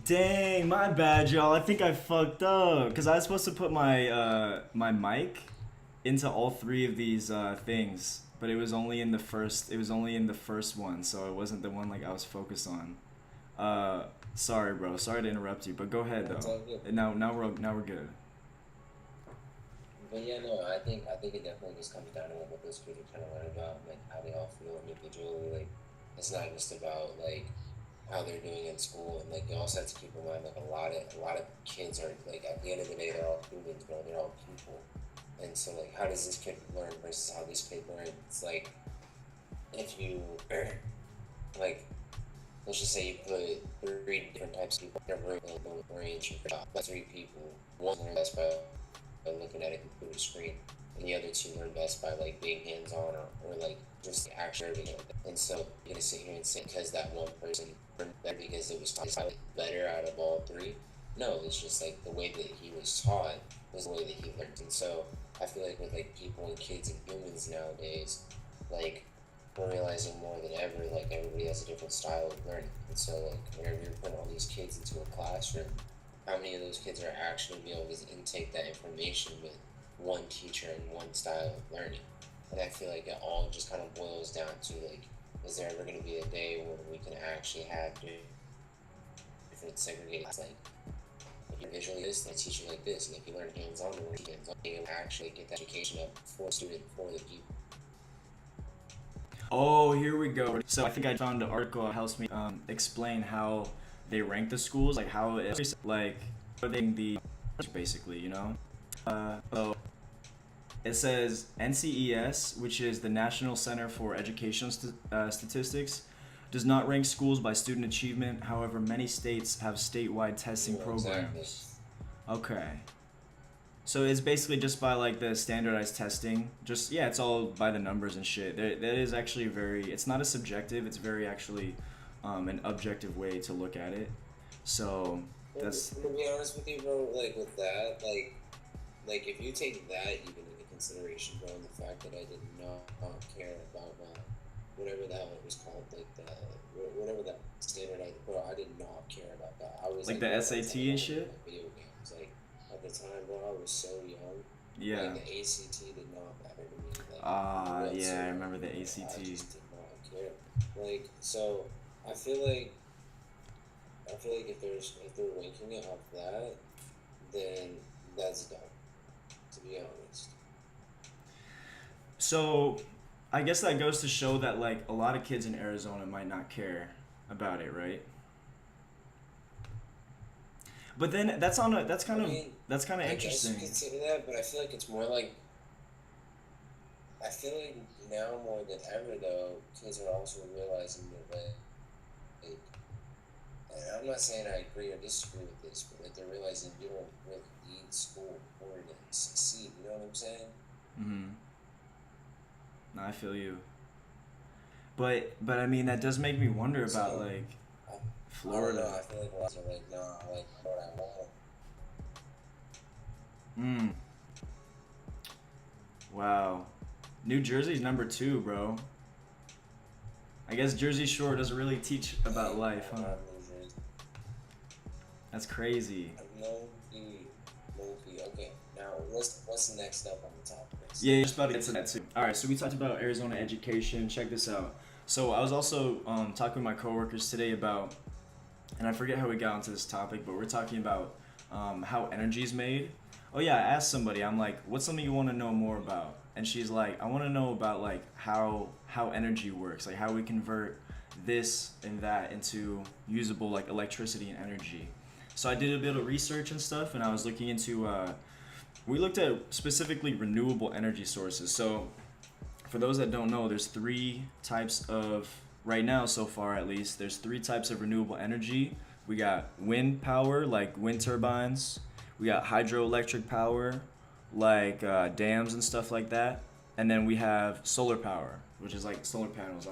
Dang, my bad, y'all. I think I fucked up because I was supposed to put my mic into all three of these things, but it was only in the first. It was only in the first one, so it wasn't the one like I was focused on. Uh, Sorry, bro. Sorry to interrupt you, but go ahead That's though. all good. Now we're good. But yeah, no, I think it definitely just comes down to like what those kids are trying to learn about, like how they all feel individually. Like it's not just about like how they're doing in school, and like you also have to keep in mind like a lot of kids are like at the end of the day they're all humans, bro. They're all people, and so like how does this kid learn versus how this kid learns? It's like if you like let's just say you put three different types of people in a room and range of three people. One learns best by looking at a computer screen, and the other two learn best by like being hands on or like just actually learning it. And so you're gonna sit here and say because that one person learned better because it was taught better out of all three. No, it's just like the way that he was taught was the way that he learned. And so I feel like with like people and kids and humans nowadays, like we're realizing more than ever, like everybody has a different style of learning. And so like whenever you're putting all these kids into a classroom, how many of those kids are actually be able to intake that information with one teacher and one style of learning? And I feel like it all just kind of boils down to like, is there ever going to be a day when we can actually have different segregated like if you're visually this, they teach you like this, and if you learn hands-on, then hands-on, you actually get that education up for the student, for the people. Oh, here we go. So I think I found an article that helps me explain how they rank the schools, like how it's like the basically, you know. So it says NCES, which is the National Center for Educational Statistics, does not rank schools by student achievement. However, many states have statewide testing You know, exactly. programs. Okay. So it's basically just by like the standardized testing. Just yeah, it's all by the numbers and shit. That is actually very. It's not a subjective. It's very actually an objective way to look at it. So that's To be honest with you, bro, like with that, like if you take that even into consideration, bro, and the fact that I did not care about whatever that one was called, like the whatever that standardized, bro, I did not care about that. I was like like, the bro, I was SAT like, and I want to shit. play video games. Like at the time, bro, I was so young. Yeah. Like the ACT did not matter to me, like Yeah, I remember whatsoever, the bro. I ACT. just did not care. Like so, I feel like if they're ranking it off that, then that's dumb. To be honest. So I guess that goes to show that like a lot of kids in Arizona might not care about it, right? But then I mean, that's kind of I guess you interesting. could say that, but I feel like it's more like I feel like now more than ever though, kids are also realizing that like, and I'm not saying I agree or disagree with this, but like they're realizing you don't really need school in order to succeed. You know what I'm saying? Mhm. No, I feel you. But I mean that does make me wonder about So like I, I don't know. Florida. I feel like a lot are like, nah, like what I want. Mm. Wow. New Jersey's number 2, bro. I guess Jersey Shore doesn't really teach about Dang, life, huh? I'm losing. That's crazy. No key, no key. Okay, now what's the next step on the topic? Yeah, just about to get to that too. All right, so we talked about Arizona education. Check this out. So I was also talking with my coworkers today about, and I forget how we got onto this topic, but we're talking about how energy is made. Oh yeah, I asked somebody. I'm like, what's something you want to know more about? And she's like, I want to know about like how energy works, like how we convert this and that into usable like electricity and energy. So I did a bit of research and stuff, and I was looking into we looked at specifically renewable energy sources. So, for those that don't know, there's three types of, right now so far at least, there's three types of renewable energy. We got wind power, like wind turbines. We got hydroelectric power, like dams and stuff like that. And then we have solar power, which is like solar panels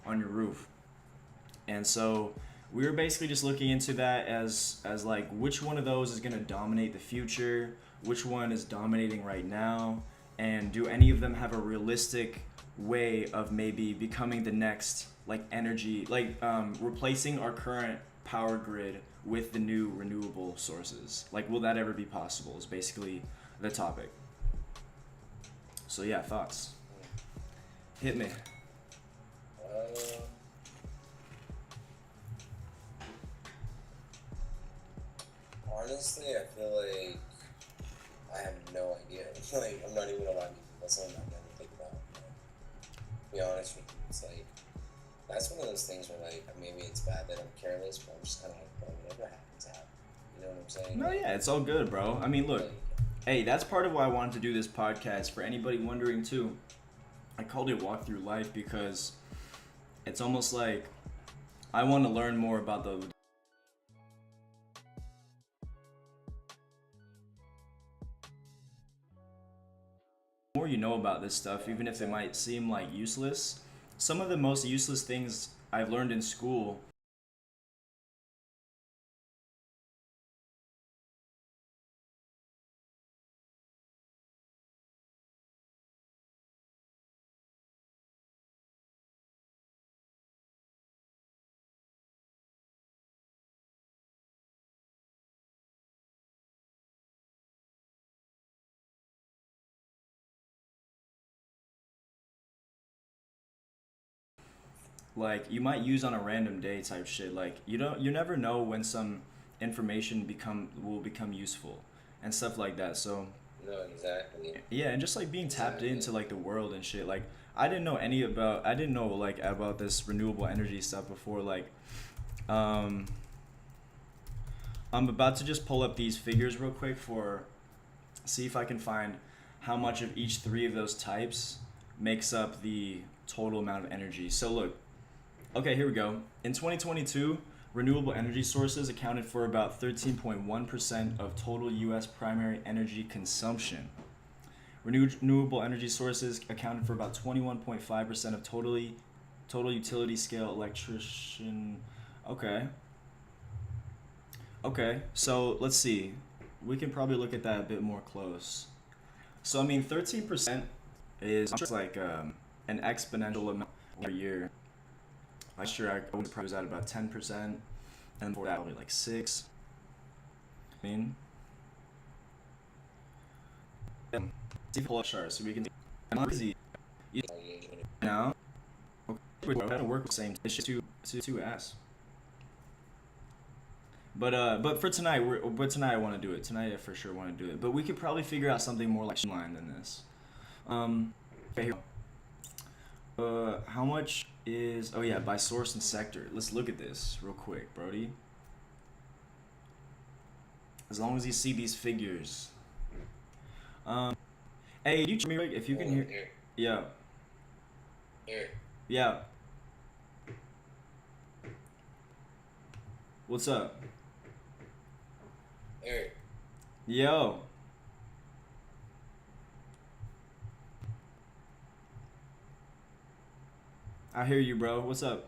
on your roof. And so we were basically just looking into that as like which one of those is going to dominate the future, which one is dominating right now, and do any of them have a realistic way of maybe becoming the next like energy, like replacing our current power grid with the new renewable sources? Like, will that ever be possible? Is basically the topic. So yeah, thoughts. Hit me. Uh, Honestly, I feel like I have no idea. Like, I'm not even gonna lie to you. That's something I've never think about. To be honest with you, it's like that's one of those things where like maybe it's bad that I'm careless, but I'm just kind of like, bro, whatever happens, happens. You know what I'm saying? No, yeah, it's all good, bro. I mean, look, Like, hey, that's part of why I wanted to do this podcast. For anybody wondering too, I called it Walk Through Life because it's almost like I want to learn more about the more you know about this stuff, even if it might seem like useless. Some of the most useless things I've learned in school like you might use on a random day type shit. Like you never know when some information will become useful and stuff like that. So no, exactly, yeah, and just like being tapped exactly. into like the world and shit. Like I didn't know like about this renewable energy stuff before. Like um I'm about to just pull up these figures real quick for see if I can find how much of each three of those types makes up the total amount of energy. So look, okay, here we go. In 2022, renewable energy sources accounted for about 13.1% of total US primary energy consumption. Renewable energy sources accounted for about 21.5% of total utility scale electrician. Okay. Okay. So, let's see. We can probably look at that a bit more close. So, I mean, 13% is just like an exponential amount per year. Last year, I would probably was at about 10%, and before that, probably like 6. I mean, yeah. See, pull up charts so we can. Easy. You know, we're gonna work with the same. It's just too ass. But for tonight, I want to do it. Tonight, I for sure want to do it. But we could probably figure out something more like streamlined than this. Okay, here. How much is? Oh yeah, by source and sector. Let's look at this real quick, Brody. As long as you see these figures. Um, hey, you me if you can Hold on, hear. here, Yeah, here, yeah. What's up? here. Yo. I hear you, bro. What's up?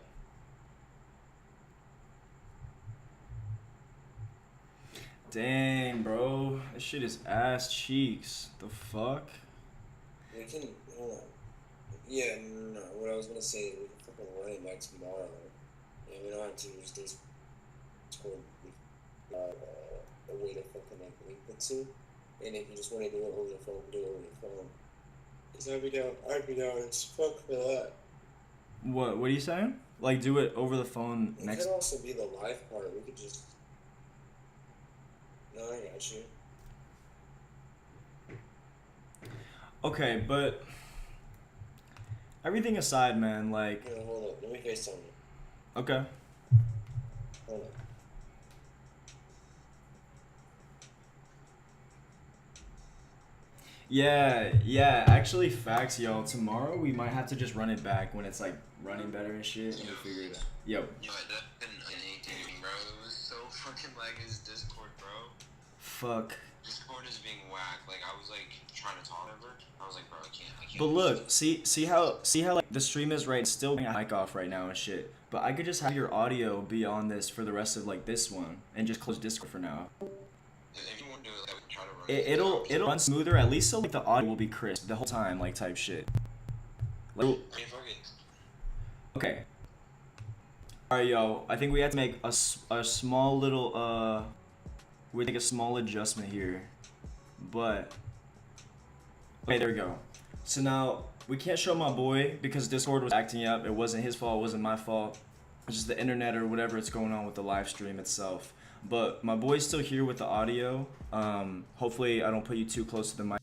Dang, bro. This shit is ass cheeks. The fuck? We can hold on. Yeah, no. What I was gonna say is we can fucking run it back tomorrow. Yeah, we don't have to use this Discord a way to fucking like link the two. And if you just want to do it over the phone, do it over the phone. Cause I'd be down as fuck for that. What are you saying? Like do it over the phone It could next. also be the live part. We could just. No, I got you. Okay, but everything aside, man, like No, hold up. Let me FaceTime you. okay. Hold up. Yeah, actually facts, yo. Tomorrow we might have to just run it back when it's like running better and shit and we figure it out. Yo, Yo, that didn't anything, bro. It was so fucking laggy as Discord, bro. fuck. Discord is being whacked. Like I was like trying to talk over. I was like, bro, I can't But look, understand. see how like the stream is right still getting a mic off right now and shit. But I could just have your audio be on this for the rest of like this one and just close Discord for now. If you want to do it, like, try to run It, it. it'll it'll run smoother at least so like the audio will be crisp the whole time like type shit. Like I mean, fuck it. okay. All right, yo. I think we have to make a small little we make a small adjustment here, but okay, there we go. So now we can't show my boy because Discord was acting up. It wasn't his fault. It wasn't my fault. It's just the internet or whatever it's going on with the live stream itself. But my boy's still here with the audio. Hopefully I don't put you too close to the mic.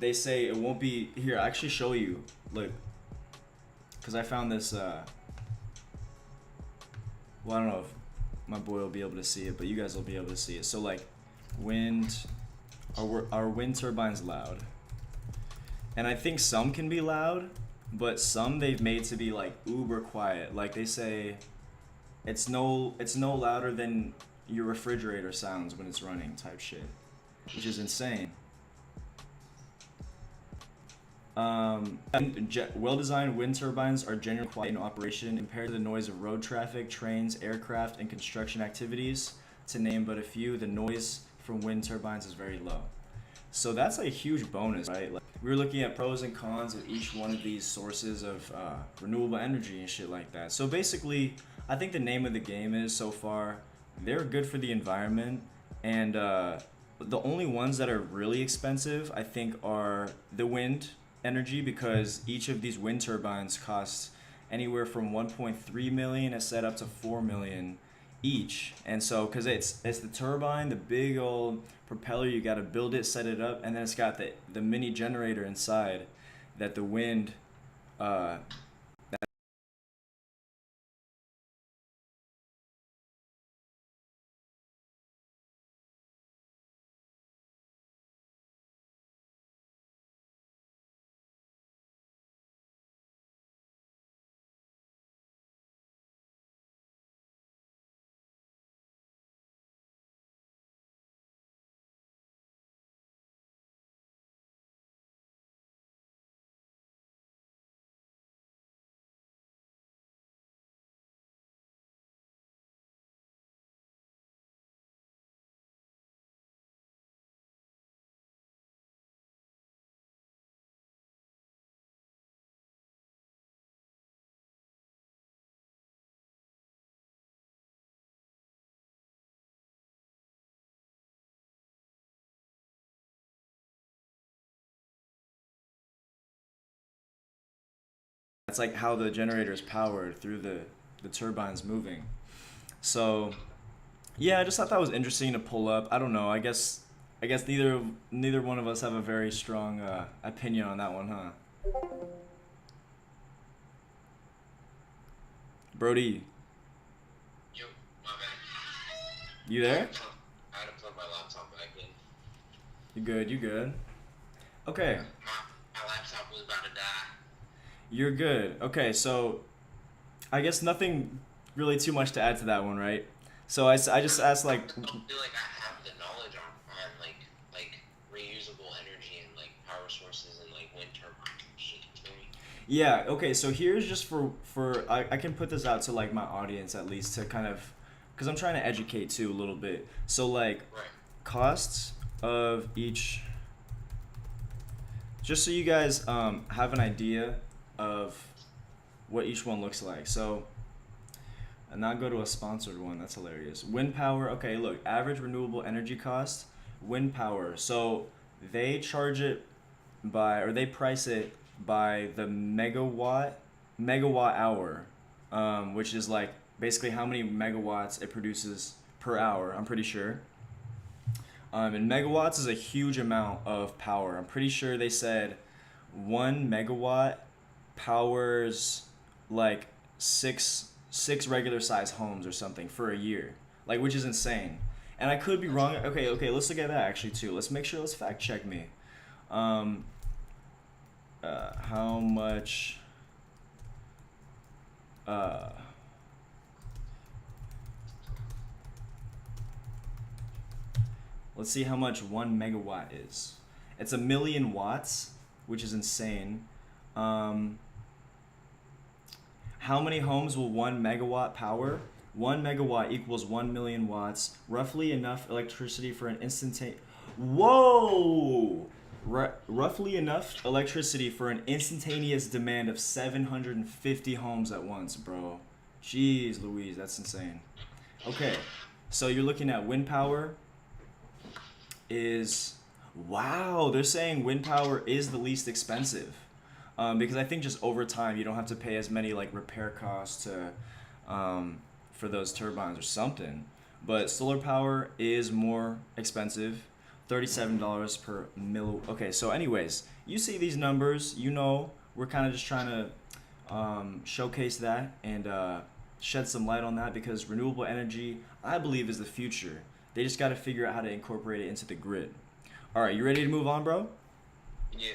They say it won't be here. I actually show you, look, because I found this. Well, I don't know if my boy will be able to see it, but you guys will be able to see it. So like, wind, our wind turbines loud, and I think some can be loud, but some they've made to be like uber quiet. Like they say, it's no louder than your refrigerator sounds when it's running, type shit, which is insane. Well-designed wind turbines are generally quiet in operation compared to the noise of road traffic, trains, aircraft, and construction activities. To name but a few, the noise from wind turbines is very low. So that's a huge bonus, right? Like, we were looking at pros and cons of each one of these sources of renewable energy and shit like that. So basically, I think the name of the game is, so far, they're good for the environment, and the only ones that are really expensive, I think, are the wind energy, because each of these wind turbines costs anywhere from 1.3 million a set up to 4 million each. And so because it's the turbine, the big old propeller, you got to build it, set it up, and then it's got the mini generator inside that the wind that's like how the generator is powered through the turbines moving. So yeah, I just thought that was interesting to pull up. I don't know. I guess neither one of us have a very strong opinion on that one, huh? Brody, Yo, my bad. you there? I had to plug my laptop back in. You good? You good? Okay, My laptop was about to die. you're good. Okay, so I guess nothing really too much to add to that one, right? So I just asked I like, don't feel like I have the knowledge on like reusable energy and like power sources and like wind turbines and shit. You know what I mean? yeah, okay, so here's just for I can put this out to like my audience at least to kind of, because I'm trying to educate too a little bit. So like Right. costs of each, just so you guys have an idea of what each one looks like. So, and not go to a sponsored one. That's hilarious. Wind power. Okay, look, average renewable energy cost. Wind power. So they charge it by, or they price it by the megawatt hour, which is like basically how many megawatts it produces per hour. I'm pretty sure. And megawatts is a huge amount of power. I'm pretty sure they said 1 megawatt powers like six regular size homes or something for a year, like, which is insane. And I could be wrong. Okay, let's look at that actually too. Let's make sure. Let's fact check me. How much Uh, let's see how much 1 megawatt is. It's 1 million watts, which is insane. Um, how many homes will 1 megawatt power? 1 megawatt equals 1 million watts, roughly enough electricity for an instantaneous. Whoa! Roughly enough electricity for an instantaneous demand of 750 homes at once, bro. Jeez Louise, that's insane. Okay, so you're looking at wind power is, wow, they're saying wind power is the least expensive. Because I think just over time you don't have to pay as many like repair costs to for those turbines or something. But solar power is more expensive, $37 per mil. Okay, so anyways, you see these numbers, you know, we're kind of just trying to showcase that and shed some light on that because renewable energy, I believe, is the future. They just got to figure out how to incorporate it into the grid. All right, you ready to move on, bro? Yeah.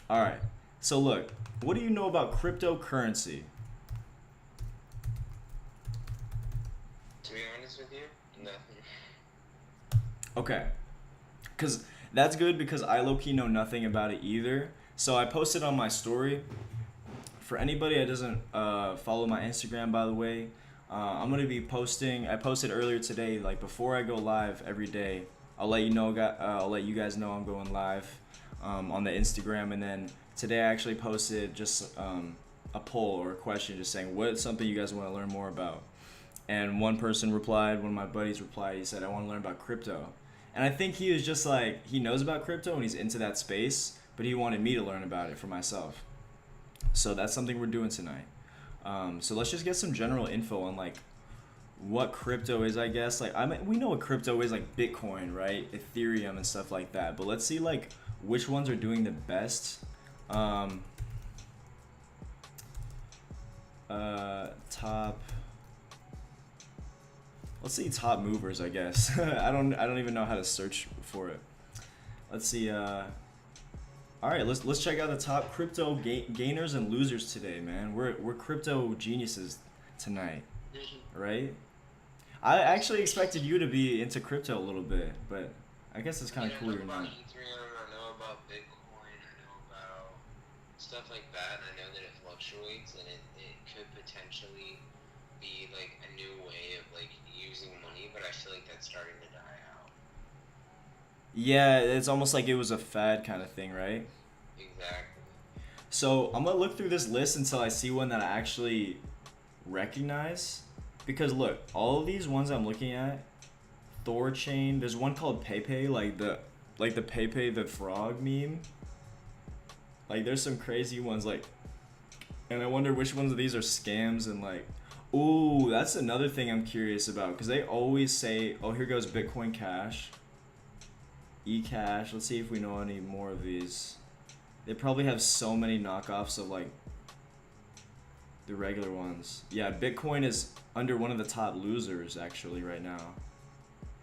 All right. So look, what do you know about cryptocurrency? To be honest with you, nothing. Okay. Because that's good because I low-key know nothing about it either. So I posted on my story. For anybody that doesn't follow my Instagram, by the way, I'm going to be posting. I posted earlier today, like before I go live every day, I'll let you know. I'll let you guys know I'm going live on the Instagram, and then today I actually posted just a poll or a question, just saying what's something you guys want to learn more about. And one person replied, one of my buddies replied. He said, "I want to learn about crypto." And I think he was just like, he knows about crypto and he's into that space, but he wanted me to learn about it for myself. So that's something we're doing tonight. So let's just get some general info on like what crypto is, I guess. Like we know what crypto is, like Bitcoin, right? Ethereum and stuff like that. But let's see like which ones are doing the best. Top. Let's see top movers, I guess. I don't even know how to search for it. Let's see. All right, let's check out the top crypto gainers and losers today, man. We're crypto geniuses tonight, right? I actually expected you to be into crypto a little bit, but I guess it's kind of cool you're not. I know about Bitcoin. I know about stuff like that. And I know that it fluctuates, and it could potentially be like a new way of like using money, but I feel like that's starting to die out. Yeah, it's almost like it was a fad kind of thing, right? Exactly. So I'm gonna look through this list until I see one that I actually recognize. Because look, all of these ones I'm looking at, Thorchain, there's one called Pepe, like the Pepe the frog meme. Like there's some crazy ones like, and I wonder which ones of these are scams and like, ooh, that's another thing I'm curious about because they always say, oh, here goes Bitcoin Cash, eCash. Let's see if we know any more of these. They probably have so many knockoffs of like the regular ones. Yeah, Bitcoin is under one of the top losers actually right now.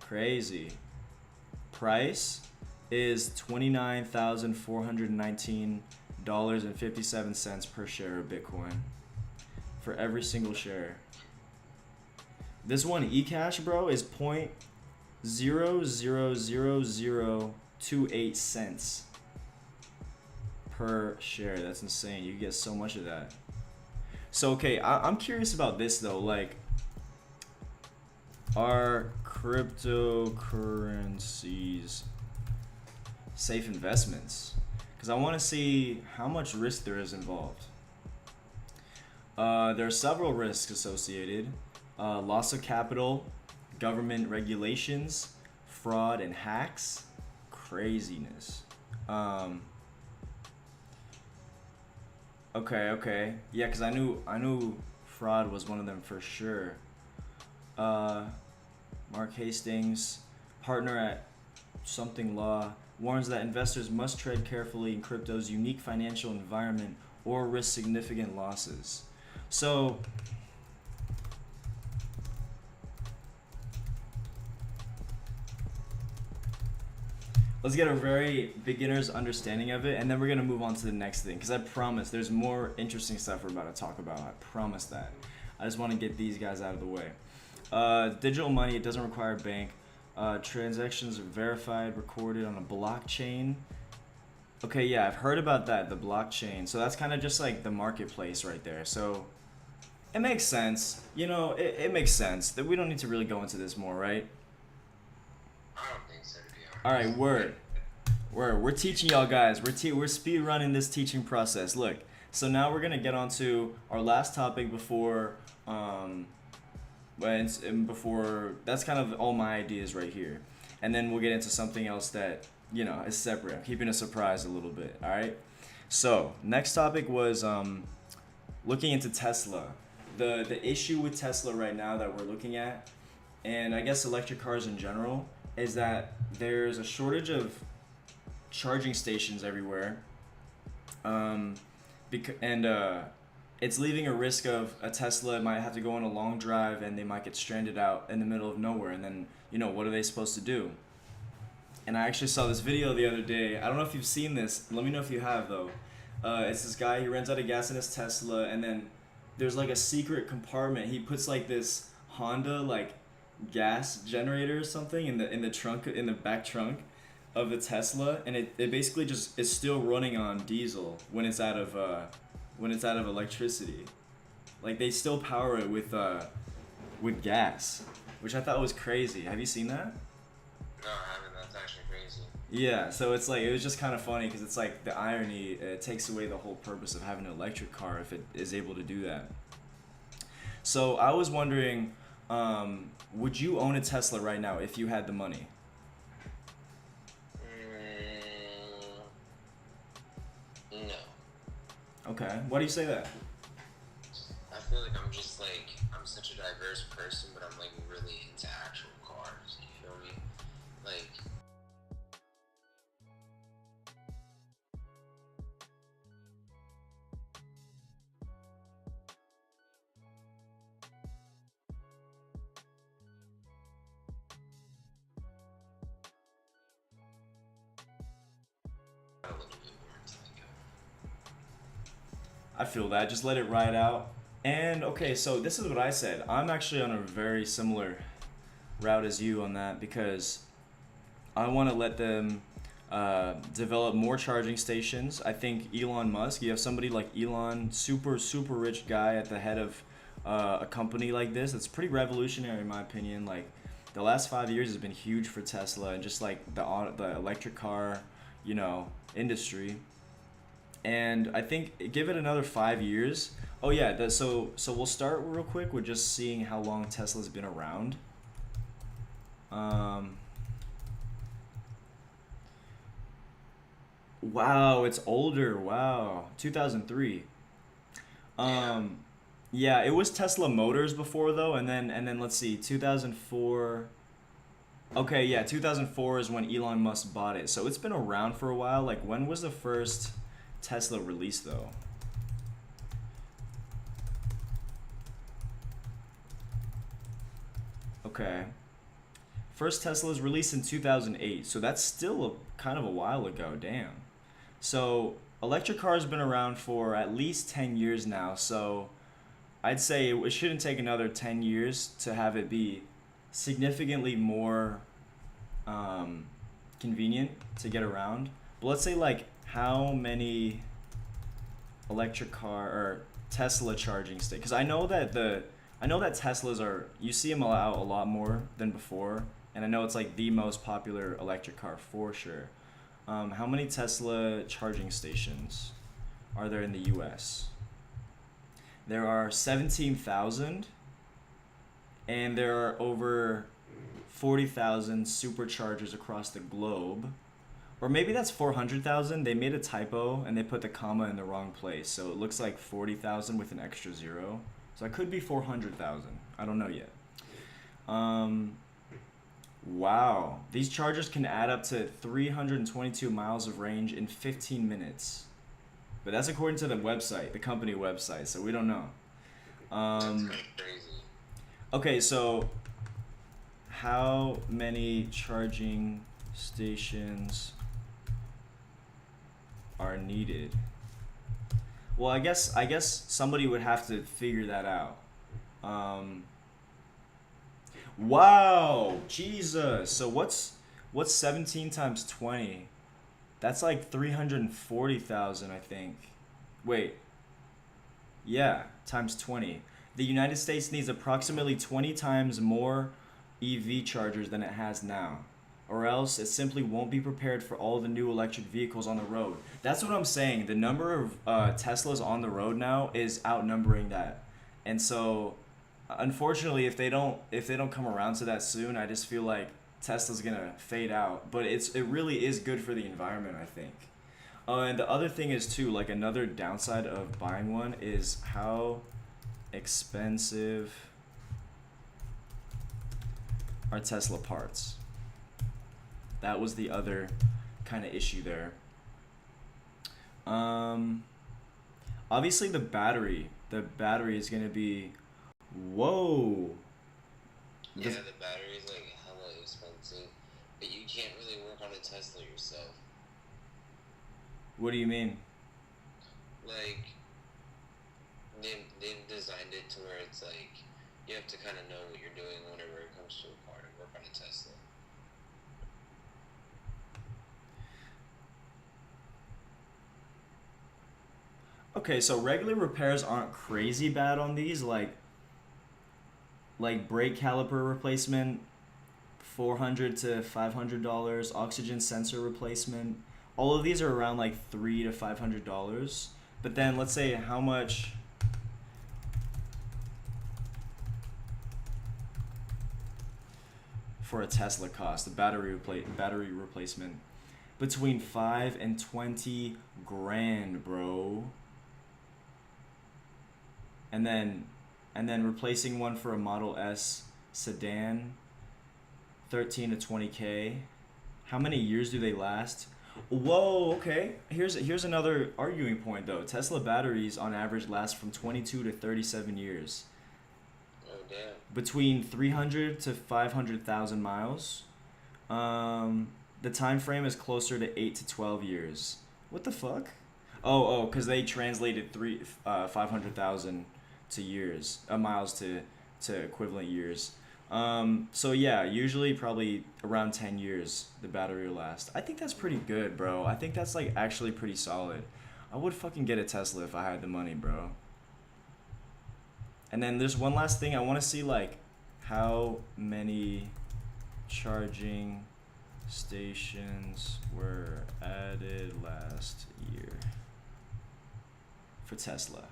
Crazy. Price is $29,419.57 per share of Bitcoin for every single share. This one eCash, bro, is 0.00028 cents per share. That's insane. You get so much of that. So okay, I'm curious about this though. Like, are cryptocurrencies safe investments? Because I want to see how much risk there is involved. There are several risks associated. Loss of capital, government regulations, fraud, and hacks. Craziness. Okay. Yeah, because I knew fraud was one of them for sure. Mark Hastings, partner at Something Law, warns that investors must tread carefully in crypto's unique financial environment or risk significant losses. So, let's get a very beginner's understanding of it, and then we're going to move on to the next thing, because I promise there's more interesting stuff we're about to talk about. I promise that. I just want to get these guys out of the way. Digital money, it doesn't require a bank. Transactions are verified, recorded on a blockchain. Okay, yeah, I've heard about that, the blockchain. So that's kind of just like the marketplace right there. So it makes sense. It makes sense that we don't need to really go into this more, right? I don't think so, to be honest. All right, word. We're teaching y'all guys. We're speed running this teaching process. Look, so now we're gonna get on to our last topic before before that's kind of all my ideas right here, and then we'll get into something else that is separate. I'm keeping a surprise a little bit. All right. So next topic was looking into Tesla. The issue with Tesla right now that we're looking at, and I guess electric cars in general, is that there's a shortage of charging stations everywhere, it's leaving a risk of a Tesla might have to go on a long drive and they might get stranded out in the middle of nowhere, and then what are they supposed to do? And I actually saw this video the other day. I don't know if you've seen this. Let me know if you have though. It's this guy, he runs out of gas in his Tesla, and then there's like a secret compartment. He puts like this Honda like gas generator or something in the trunk, in the back trunk of the Tesla, and it basically just is still running on diesel when it's out of electricity. Like they still power it with gas, which I thought was crazy. Have you seen that? No, I haven't. That's actually crazy. Yeah, so it's like, it was just kind of funny because it's like the irony, it takes away the whole purpose of having an electric car if it is able to do that. So I was wondering, would you own a Tesla right now if you had the money? No. Okay, why do you say that? I feel like I'm such a diverse person, but I'm like really into actual cars. You feel me? Like, a little bit more into like I feel that. Just let it ride out. And okay, so this is what I said. I'm actually on a very similar route as you on that, because I want to let them develop more charging stations. I think Elon Musk, you have somebody like Elon, super rich guy at the head of a company like this. It's pretty revolutionary in my opinion. Like the last 5 years has been huge for Tesla and just like the electric car, industry. And I think give it another 5 years. Oh yeah, so we'll start real quick with just seeing how long Tesla's been around. Wow, it's older. Wow, 2003. Yeah, it was Tesla Motors before though, and then let's see, 2004. Okay, yeah, 2004 is when Elon Musk bought it. So it's been around for a while. Like when was the first Tesla released though? Okay. First Tesla was released in 2008, so that's still kind of a while ago, damn. So electric cars been around for at least 10 years now, so I'd say it shouldn't take another 10 years to have it be significantly more convenient to get around. But let's say like how many electric car or Tesla charging stations? Because I know that Teslas are, you see them out a lot more than before, and I know it's like the most popular electric car for sure. How many Tesla charging stations are there in the U.S.? There are 17,000, and there are over 40,000 superchargers across the globe. Or maybe that's 400,000. They made a typo and they put the comma in the wrong place, so it looks like 40,000 with an extra zero. So it could be 400,000. I don't know yet. Wow. These chargers can add up to 322 miles of range in 15 minutes. But that's according to the website, the company website, so we don't know. that's kind of crazy. Okay, so how many charging stations are needed? Well, I guess somebody would have to figure that out. Um, wow, Jesus. So what's 17 times 20? That's like 340,000, I think. Wait, yeah, times 20. The United States needs approximately 20 times more EV chargers than it has now, or else it simply won't be prepared for all the new electric vehicles on the road. That's what I'm saying. The number of Teslas on the road now is outnumbering that. And so, unfortunately, if they don't come around to that soon, I just feel like Tesla's gonna fade out. But it really is good for the environment, I think. And the other thing is too, like another downside of buying one is how expensive are Tesla parts. That was the other kind of issue there. Um, Obviously the battery is gonna be, whoa. Yeah, The, the battery's like hella expensive, but you can't really work on a Tesla yourself. what do you mean? Like they've designed it to where it's like you have to kind of know what you're doing whenever it comes to a car to work on a Tesla. Okay, so regular repairs aren't crazy bad on these, like brake caliper replacement, $400 to $500, oxygen sensor replacement. All of these are around like $300 to $500. But then let's say how much for a Tesla cost, the battery replacement, between 5 and 20 grand, bro. And then replacing one for a Model S sedan, 13 to 20K. How many years do they last? Whoa, okay. Here's another arguing point though. Tesla batteries on average last from 22 to 37 years. Oh damn. Between 300 to 500,000 miles. The time frame is closer to 8 to 12 years. What the fuck? Cuz they translated 500,000 to years, miles to equivalent years. So yeah, usually probably around 10 years the battery will last. I think that's pretty good, bro. I think that's like actually pretty solid. I would fucking get a Tesla if I had the money, bro. And then there's one last thing I want to see, like how many charging stations were added last year for Tesla.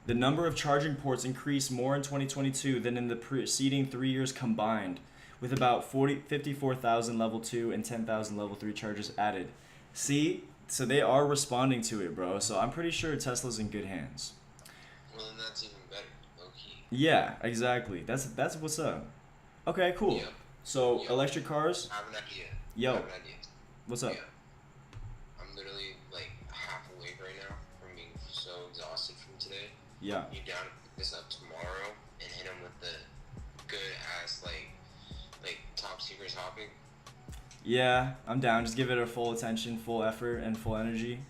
The number of charging ports increased more in 2022 than in the preceding 3 years combined, with about 54,000 level 2 and 10,000 level 3 chargers added. See? So they are responding to it, bro. So I'm pretty sure Tesla's in good hands. Well, then that's even better, low key. Yeah, exactly. That's what's up. Okay, cool. Yep. So Yep. electric cars? I have an idea. Yo. I have an idea. What's up? Yeah. I'm literally like half awake right now from being so exhausted from today. Yeah. You down to pick this up tomorrow and hit him with the good ass like top secret topic? Yeah, I'm down. Just give it a full attention, full effort, and full energy.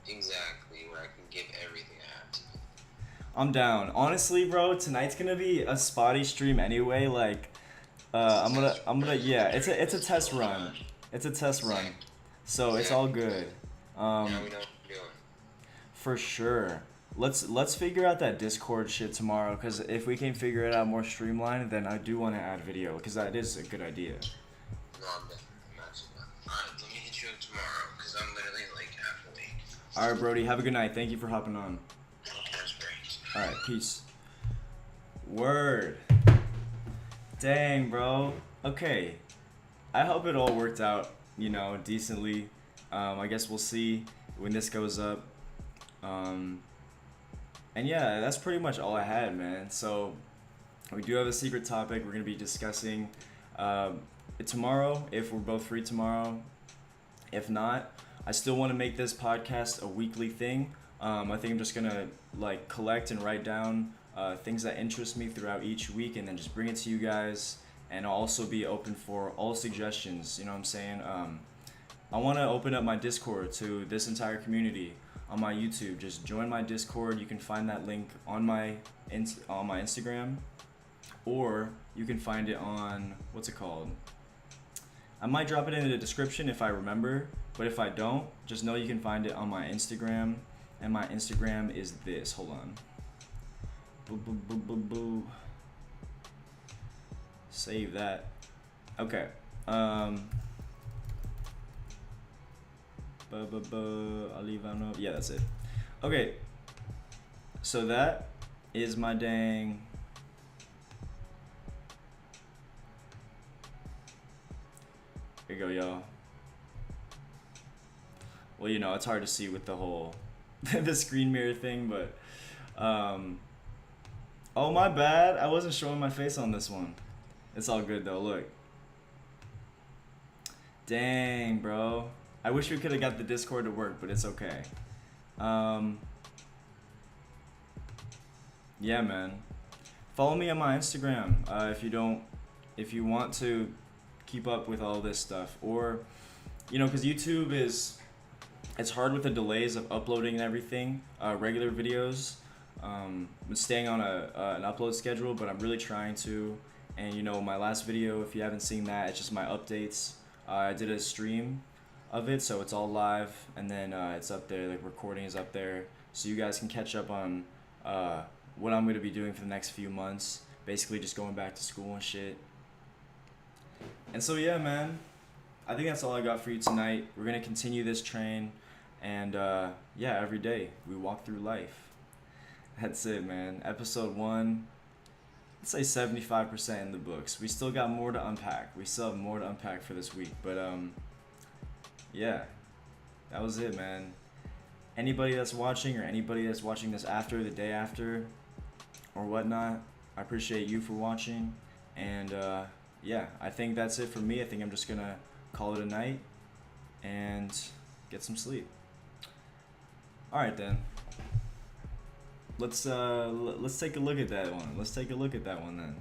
Exactly, where I can give everything I have to. I'm down. Honestly, bro, tonight's gonna be a spotty stream anyway. Like, I'm gonna, yeah. It's a test run. It's a test run. So it's all good. Now we know what we're doing. For sure. Let's figure out that Discord shit tomorrow. Cause if we can figure it out more streamlined, then I do want to add video. Cause that is a good idea. No, I'm actually not. Alright, let me hit you up tomorrow, because I'm literally like half awake. All right, Brody. Have a good night. Thank you for hopping on. That's great. All right, peace. Word. Dang, bro. Okay. I hope it all worked out, decently. I guess we'll see when this goes up. And yeah, that's pretty much all I had, man. So we do have a secret topic we're gonna be discussing tomorrow, if we're both free tomorrow. If not, I still want to make this podcast a weekly thing. I think I'm just gonna like collect and write down things that interest me throughout each week, and then just bring it to you guys. And I'll also be open for all suggestions. You know what I'm saying? I want to open up my Discord to this entire community. on my YouTube. Just join my Discord. You can find that link on my Instagram, or you can find it on, what's it called? I might drop it in the description if I remember, but if I don't, just know you can find it on my Instagram, and my Instagram is this. Hold on. Boo, boo, boo, boo, boo. Save that. Okay. Olivano. Yeah, that's it. Okay. So that is my dang. Here you go, y'all. Well, you know, it's hard to see with the whole the screen mirror thing, but oh, my bad. I wasn't showing my face on this one. It's all good though. Look. Dang, bro. I wish we could have got the Discord to work, but it's okay. Yeah, man. Follow me on my Instagram if you want to keep up with all this stuff, or because YouTube it's hard with the delays of uploading and everything. Regular videos, I'm staying on an upload schedule, but I'm really trying to. And my last video, if you haven't seen that, it's just my updates. I did a stream of it, so it's all live, and then it's up there, like recording is up there, so you guys can catch up on what I'm going to be doing for the next few months, basically just going back to school and shit. And so yeah, man, I think that's all I got for you tonight. We're going to continue this train, and yeah, every day we walk through life. That's it, man. Episode 1, let's say 75% in the books. We still got more to unpack. We still have more to unpack for this week, but yeah, that was it, man. Anybody that's watching, or anybody that's watching this after, the day after, or whatnot, I appreciate you for watching. And yeah, I think that's it for me. I think I'm just gonna call it a night and get some sleep. All right then. Let's take a look at that one. Let's take a look at that one then.